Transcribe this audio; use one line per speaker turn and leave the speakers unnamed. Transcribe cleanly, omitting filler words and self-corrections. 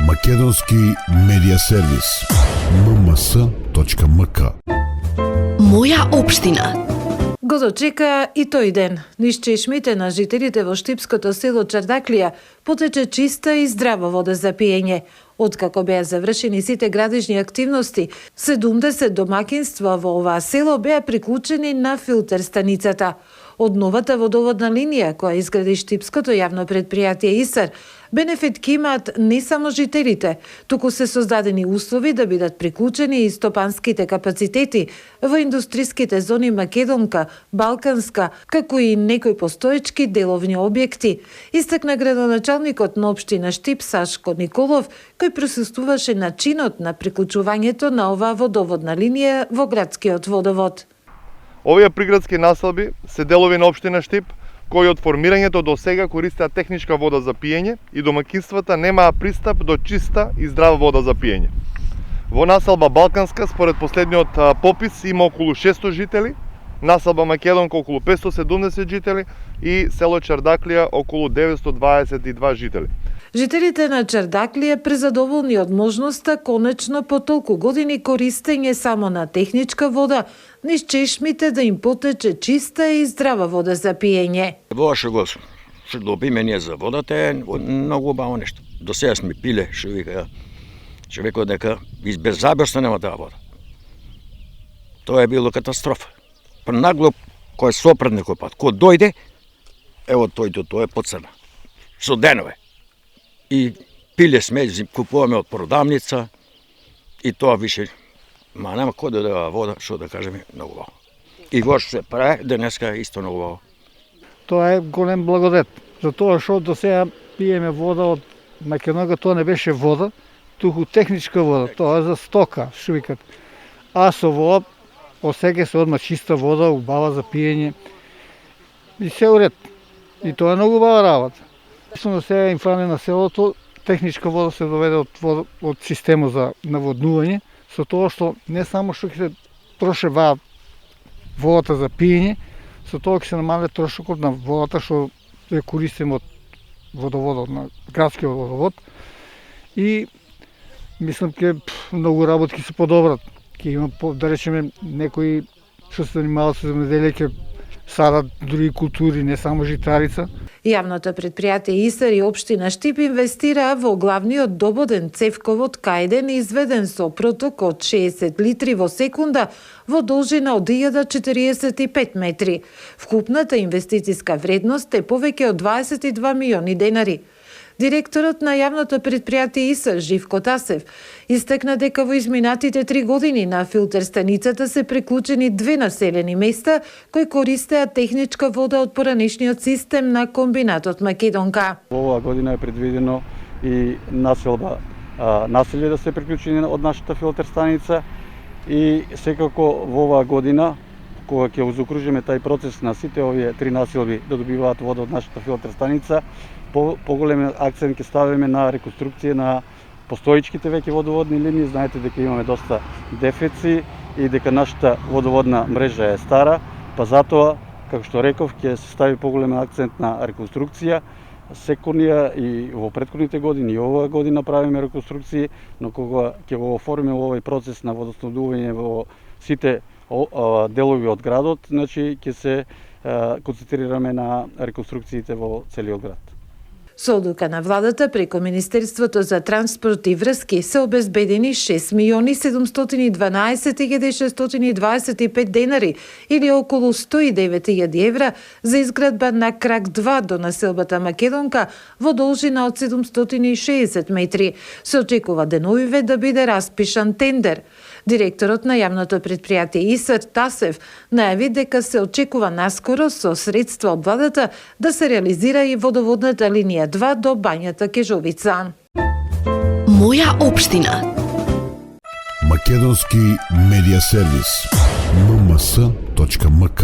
Македонски медиа сервис. mms.mk.
Моја општина.
Го дочека и тој ден. Низ чешмите на жителите во штипското село Чардаклија потече чиста и здрава вода за пиење. Откако беа завршени сите градежни активности, 70 домакинства во оваа село беа приклучени на филтер станицата. Од новата водоводна линија која изгради штипското јавно предпријатие ИСАР, бенефит ќе имаат не само жителите, туку се создадени услови да бидат приклучени и стопанските капацитети во индустриските зони Македонка, Балканска, како и некои постоечки деловни објекти, истакна градоначалникот на општина Штип Сашко Николов, кој присуствуваше на чинот на приклучувањето на оваа водоводна линија во градскиот водовод.
Овие приградски населби се делови на општина Штип, кои од формирањето до сега користеа техничка вода за пиење и домакинствата немаа пристап до чиста и здрава вода за пиење. Во населба Балканска, според последниот попис, има околу 600 жители, населба Македонка околу 570 жители и село Чардаклија околу 922 жители.
Жителите на Чардаклија презадоволни од можноста конечно по толку години користење само на техничка вода, низ чешмите да им потече чиста и здрава вода за пиење.
Вода што добиме ние за водата е многу убаво нешто. До сега сме пиле, што вика човекот дека беззабесно нема таа вода. Тоа е било катастрофа. Нагло кој сопред некој пат, кој дојде, ево тој е поцрна. Со денове. И пиле сме, купуваме од продавница и тоа више, нема кој да дава вода, што да кажеме, многу убаво. И во што се прави денеска исто многу убаво.
Тоа е голем благодет, затоа што до сега пиеме вода од Македонка, тоа не беше вода, туку техничка вода, тоа е за стока, што викат. А со вода, осеќа се одма чиста вода, убава за пиење и се уред. И тоа е многу убава работа. До сега им фане на селото, техничка вода се доведе од системот за наводнување, со тоа што не само што ќе се трошева водата за пиење, со тоа ќе се намале трошокот на водата што ја користиме од водоводот, на градскиот водовод. И мислам ке многу работи ќе се подобрат. Ќе има, да речеме, некои што се занимаваат со земјоделие ќе садат други култури, не само житарица.
Јавното предпријатие ИСАР и општина Штип инвестираа во главниот дободен цевковод кајден изведен со проток од 60 литри во секунда во должина од 1045 метри. Вкупната инвестициска вредност е повеќе од 22 милиони денари. Директорот на јавното предпријатие ИСАР Живко Тасев истакна дека во изминатите 3 години на филтер станицата се приклучени 2 населени места кои користеат техничка вода од поранешниот систем на комбинатот Македонка.
Оваа година е предвидено и населје да се приклучени од нашата филтер станица и секако во оваа година кога ќе заокружиме тај процес на сите овие 3 населби да добиваат вода од нашата филтер станица, поголем акцент ќе ставиме на реконструкција на постоечките веќе водоводни линии. Знаете дека имаме доста дефици и дека нашата водоводна мрежа е стара, па затоа, како што реков, ќе се стави поголем акцент на реконструкција. Секојнија и во претходните години и оваа година правиме реконструкции, но кога ќе го оформиме овој процес на водоснабдување во сите делови од градот, значи ќе се концентрираме на реконструкциите во целиот град.
Со одлука на владата преку Министерството за транспорт и врски се обезбедени 6 милиони 712.625 денари или околу 109.000 евра за изградба на крак 2 до населбата Македонка во должина од 760 метри. Се очекува деновиве да биде распишан тендер. Директорот на јавното предпријатие ИСАР Тасев најави дека се очекува наскоро со средства од владата да се реализира и водоводната линија 2 до Бањата Кежовица.
Моја општина.
Македонски медиа сервис. mms.mk.